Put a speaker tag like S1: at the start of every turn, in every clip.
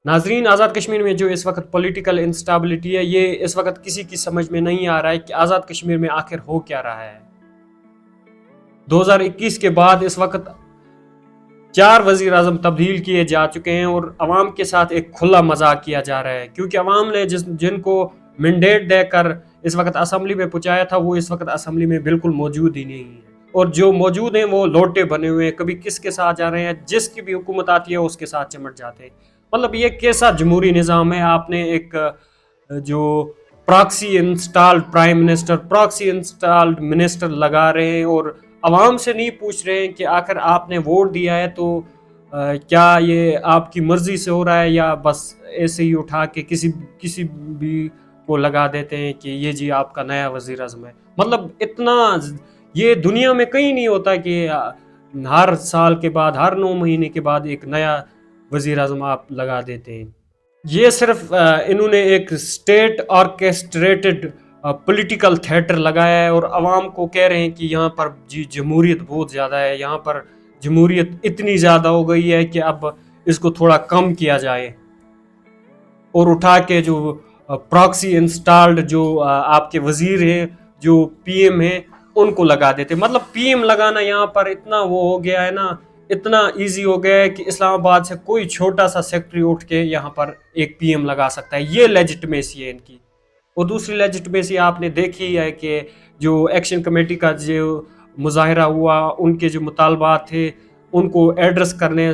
S1: ناظرین، آزاد کشمیر میں جو اس وقت پولیٹیکل انسٹیبلٹی ہے، یہ اس وقت کسی کی سمجھ میں نہیں آ رہا ہے کہ آزاد کشمیر میں آخر ہو کیا رہا ہے۔ 2021 کے بعد اس وقت 4 وزیر اعظم تبدیل کیے جا چکے ہیں اور عوام کے ساتھ ایک کھلا مذاق کیا جا رہا ہے، کیونکہ عوام نے جن کو مینڈیٹ دے کر اس وقت اسمبلی میں پہنچایا تھا، وہ اس وقت اسمبلی میں بالکل موجود ہی نہیں ہے، اور جو موجود ہیں وہ لوٹے بنے ہوئے ہیں، کبھی کس کے ساتھ جا رہے ہیں، جس کی بھی حکومت آتی ہے اس کے ساتھ چمٹ جاتے ہیں۔ مطلب یہ کیسا جمہوری نظام ہے؟ آپ نے ایک جو proxy installed prime minister, proxy installed minister لگا رہے ہیں، اور عوام سے نہیں پوچھ رہے ہیں کہ آخر آپ نے ووٹ دیا ہے تو کیا یہ آپ کی مرضی سے ہو رہا ہے، یا بس ایسے ہی اٹھا کے کسی بھی کو لگا دیتے ہیں کہ یہ جی آپ کا نیا وزیر اعظم ہے۔ مطلب اتنا یہ دنیا میں کہیں نہیں ہوتا کہ ہر سال کے بعد، ہر 9 مہینے کے بعد ایک نیا وزیر اعظم آپ لگا دیتے ہیں۔ یہ صرف انہوں نے ایک اسٹیٹ آرکیسٹریٹڈ پولیٹیکل تھیٹر لگایا ہے، اور عوام کو کہہ رہے ہیں کہ یہاں پر جی جمہوریت بہت زیادہ ہے، یہاں پر جمہوریت اتنی زیادہ ہو گئی ہے کہ اب اس کو تھوڑا کم کیا جائے، اور اٹھا کے جو پراکسی انسٹالڈ جو آپ کے وزیر ہیں، جو پی ایم ہیں، ان کو لگا دیتے۔ مطلب پی ایم لگانا یہاں پر اتنا وہ ہو گیا ہے نا، اتنا ایزی ہو گیا ہے کہ اسلام آباد سے کوئی چھوٹا سا سیکٹری اٹھ کے یہاں پر ایک پی ایم لگا سکتا ہے۔ یہ لیجٹمیسی ہے ان کی۔ اور دوسری لیجٹمیسی آپ نے دیکھی ہے کہ جو ایکشن کمیٹی کا جو مظاہرہ ہوا، ان کے جو مطالبات تھے ان کو ایڈریس کرنے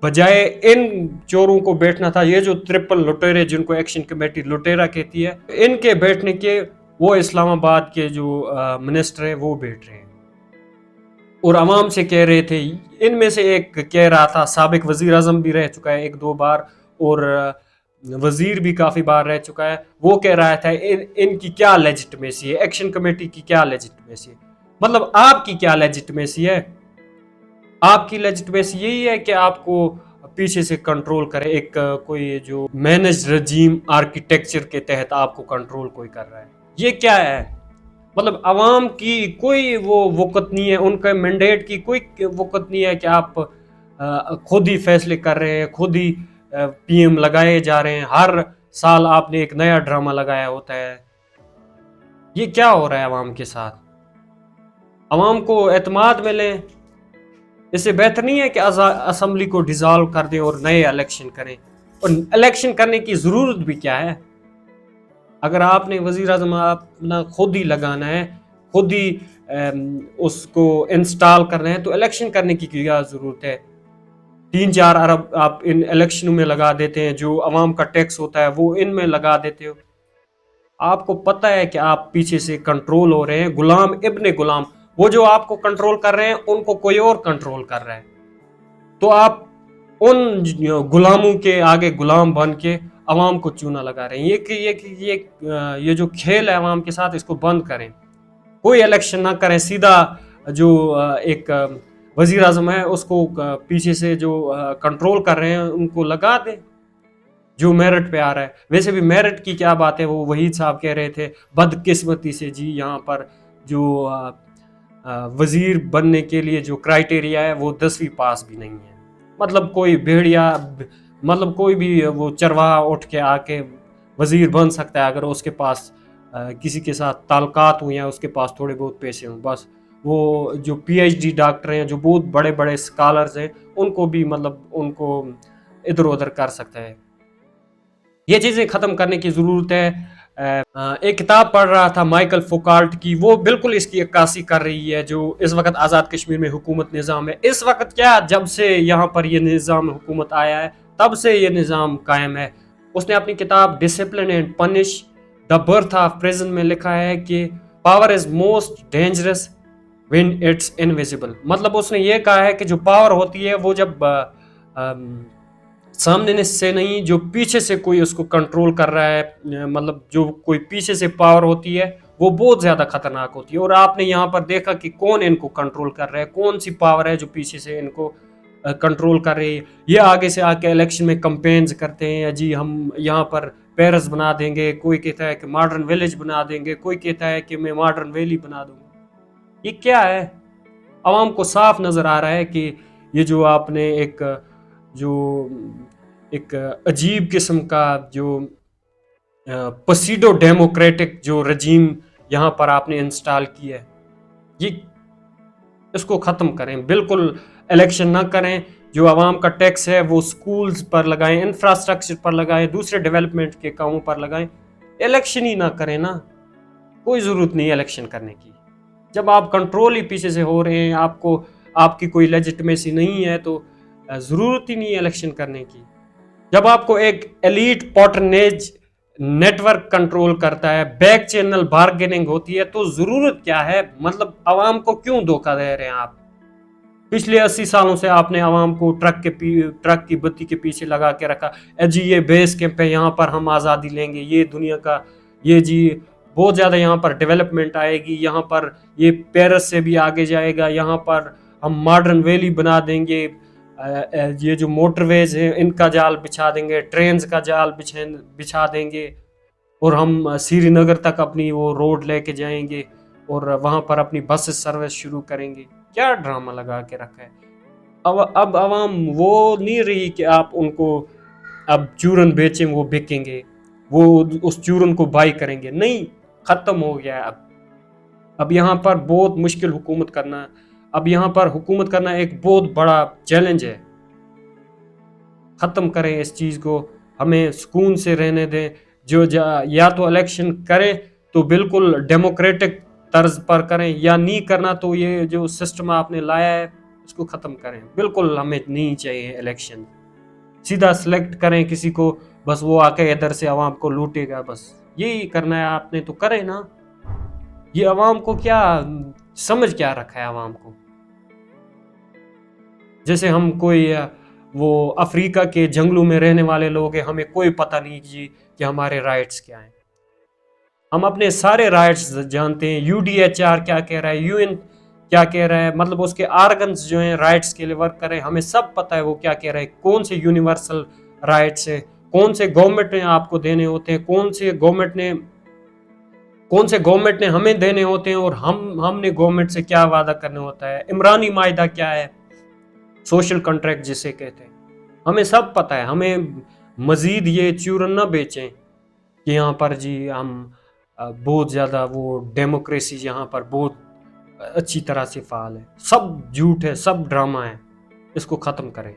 S1: بجائے ان چوروں کو بیٹھنا تھا، یہ جو ٹرپل لٹیرے جن کو ایکشن کمیٹی لٹیرا کہتی ہے، ان کے بیٹھنے کے وہ اسلام آباد کے جو منسٹر ہیں وہ بیٹھ رہے ہیں، اور عوام سے کہہ رہے تھے۔ ان میں سے ایک کہہ رہا تھا، سابق وزیر اعظم بھی رہ چکا ہے 1-2 بار، اور وزیر بھی کافی بار رہ چکا ہے، وہ کہہ رہا تھا ان کی کیا لیجٹمیسی ہے، ایکشن کمیٹی کی کیا لیجٹمیسی ہے۔ مطلب آپ کی کیا لیجٹمیسی ہے؟ آپ کی لیجٹمیسی یہی ہے کہ آپ کو پیچھے سے کنٹرول کرے، ایک کوئی جو مینج رجیم آرکیٹیکچر کے تحت آپ کو کنٹرول کوئی کر رہا ہے۔ یہ کیا ہے؟ مطلب عوام کی کوئی وہ وقت نہیں ہے، ان کا مینڈیٹ کی کوئی وقت نہیں ہے کہ آپ خود ہی فیصلے کر رہے ہیں، خود ہی پی ایم لگائے جا رہے ہیں، ہر سال آپ نے ایک نیا ڈرامہ لگایا ہوتا ہے۔ یہ کیا ہو رہا ہے عوام کے ساتھ؟ عوام کو اعتماد ملے، اس سے بہتر نہیں ہے کہ اسمبلی کو ڈیزالو کر دیں اور نئے الیکشن کریں؟ اور الیکشن کرنے کی ضرورت بھی کیا ہے؟ اگر آپ نے وزیر اعظم اپنا خود ہی لگانا ہے، خود ہی اس کو انسٹال کرنا ہے، تو الیکشن کرنے کی کیا ضرورت ہے؟ 3-4 ارب آپ ان الیکشنوں میں لگا دیتے ہیں، جو عوام کا ٹیکس ہوتا ہے وہ ان میں لگا دیتے ہو۔ آپ کو پتہ ہے کہ آپ پیچھے سے کنٹرول ہو رہے ہیں، غلام ابن غلام، وہ جو آپ کو کنٹرول کر رہے ہیں ان کو کوئی اور کنٹرول کر رہا ہے، تو آپ ان غلاموں کے آگے غلام بن کے عوام کو چونا لگا رہے ہیں۔ یہ جو کھیل ہے عوام کے ساتھ، اس کو بند کریں، کوئی الیکشن نہ کریں، سیدھا جو ایک وزیر اعظم ہے اس کو پیچھے سے جو کنٹرول کر رہے ہیں ان کو لگا دیں جو میرٹ پہ آ رہا ہے۔ ویسے بھی میرٹ کی کیا بات ہے، وہ وحید صاحب کہہ رہے تھے بدقسمتی سے جی یہاں پر جو وزیر بننے کے لیے جو کرائٹیریا ہے وہ 10ویں پاس بھی نہیں ہے۔ مطلب کوئی بھیڑیا، مطلب کوئی بھی وہ چرواہا اٹھ کے آ کے وزیر بن سکتا ہے اگر اس کے پاس کسی کے ساتھ تعلقات ہوں یا اس کے پاس تھوڑے بہت پیسے ہوں۔ بس وہ جو پی ایچ ڈی ڈاکٹر ہیں، جو بہت بڑے بڑے اسکالرز ہیں، ان کو بھی مطلب ان کو ادھر ادھر کر سکتا ہے۔ یہ چیزیں ختم کرنے کی ضرورت ہے۔ ایک کتاب پڑھ رہا تھا مائیکل فوکالٹ کی، وہ بالکل اس کی عکاسی کر رہی ہے جو اس وقت آزاد کشمیر میں حکومت نظام ہے۔ اس وقت کیا، جب سے یہاں پر یہ نظام حکومت آیا ہے تب سے یہ نظام قائم ہے۔ اس نے اپنی کتاب discipline and punish the birth of prison میں لکھا ہے کہ power is most dangerous when it's invisible. مطلب اس نے یہ کہا ہے کہ جو پاور ہوتی ہے وہ جب سامنے سے نہیں، جو پیچھے سے کوئی اس کو کنٹرول کر رہا ہے، مطلب جو کوئی پیچھے سے پاور ہوتی ہے وہ بہت زیادہ خطرناک ہوتی ہے۔ اور آپ نے یہاں پر دیکھا کہ کون ان کو کنٹرول کر رہا ہے، کون سی پاور ہے جو پیچھے سے ان کو کنٹرول کر رہی ہے۔ یہ آگے سے آ کے الیکشن میں کمپینز کرتے ہیں، جی ہم یہاں پر پیرس بنا دیں گے، کوئی کہتا ہے کہ ماڈرن ویلیج بنا دیں گے، کوئی کہتا ہے کہ میں ماڈرن ویلی بنا دوں گا۔ یہ کیا ہے؟ عوام کو صاف نظر آ رہا ہے کہ یہ جو آپ نے ایک جو ایک عجیب قسم کا جو پسیڈو ڈیموکریٹک جو رجیم یہاں پر آپ نے انسٹال کیا ہے، یہ اس کو ختم کریں، بالکل الیکشن نہ کریں. جو عوام کا ٹیکس ہے وہ سکولز پر لگائیں، انفراسٹرکچر پر لگائیں، دوسرے ڈیولپمنٹ کے کاموں پر لگائیں. الیکشن ہی نہ کریں نا، کوئی ضرورت نہیں ہے الیکشن کرنے کی. جب آپ کنٹرول ہی پیچھے سے ہو رہے ہیں، آپ کی کوئی لیجٹمیسی نہیں ہے، تو ضرورت ہی نہیں ہے الیکشن کرنے کی. جب آپ کو ایک ایلیٹ پاٹرنیج نیٹ ورک کنٹرول کرتا ہے، بیک چینل بارگیننگ ہوتی ہے، تو ضرورت کیا ہے؟ مطلب عوام کو کیوں دھوکہ دے رہے ہیں آپ؟ پچھلے 80 سالوں سے آپ نے عوام کو ٹرک کی بتی کے پیچھے لگا کے رکھا. جی یہ بیس کیمپ ہے، یہاں پر ہم آزادی لیں گے، یہ دنیا کا، یہ جی بہت زیادہ یہاں پر ڈیولپمنٹ آئے گی، یہاں پر یہ پیرس سے بھی آگے جائے گا، یہاں پر ہم ماڈرن ویلی بنا دیں گے، یہ جو موٹر ویز ہیں ان کا جال بچھا دیں گے، ٹرینز کا جال بچھا دیں گے، اور ہم سری نگر تک اپنی وہ روڈ لے کے جائیں گے، اور وہاں پر اپنی بس سروس شروع کریں گے. کیا ڈرامہ لگا کے رکھا ہے؟ اب عوام وہ نہیں رہی کہ آپ ان کو اب چورن بیچیں، وہ بکیں گے، وہ اس چورن کو بائی کریں گے. نہیں، ختم ہو گیا ہے. اب یہاں پر بہت مشکل حکومت کرنا، اب یہاں پر حکومت کرنا ایک بہت بڑا چیلنج ہے. ختم کریں اس چیز کو، ہمیں سکون سے رہنے دیں. یا تو الیکشن کریں تو بالکل ڈیموکریٹک طرز پر کریں، یا نہیں کرنا تو یہ جو سسٹم آپ نے لایا ہے اس کو ختم کریں. بالکل ہمیں نہیں چاہیے الیکشن. سیدھا سلیکٹ کریں کسی کو، بس وہ آ کے ادھر سے عوام کو لوٹے گا، بس یہی کرنا ہے آپ نے تو کریں نا. یہ عوام کو کیا سمجھ کیا رکھا ہے عوام کو؟ جیسے ہم کوئی وہ افریقہ کے جنگلوں میں رہنے والے لوگ ہیں، ہمیں کوئی پتہ نہیں جی کہ ہمارے رائٹس کیا ہیں. ہم اپنے سارے رائٹس جانتے ہیں. UDHR کیا کہہ رہا ہے، UN کیا کہہ رہا ہے، مطلب اس کے آرگنز جو ہیں رائٹس کے لیے ورک کر رہے ہیں، ہمیں سب پتہ ہے وہ کیا کہہ رہے ہیں. کون سے یونیورسل رائٹس ہیں، کون سے گورنمنٹ نے آپ کو دینے ہوتے ہیں، کون سے گورنمنٹ نے ہمیں دینے ہوتے ہیں، اور ہم نے گورنمنٹ سے کیا وعدہ کرنے ہوتا ہے. عمرانی معاہدہ کیا ہے، سوشل کنٹریکٹ جسے کہتے ہیں، ہمیں سب پتہ ہے. ہمیں مزید یہ چورن نہ بیچیں کہ یہاں پر جی ہم بہت زیادہ وہ ڈیموکریسی یہاں پر بہت اچھی طرح سے فعال ہے. سب جھوٹ ہے، سب ڈرامہ ہے. اس کو ختم کریں.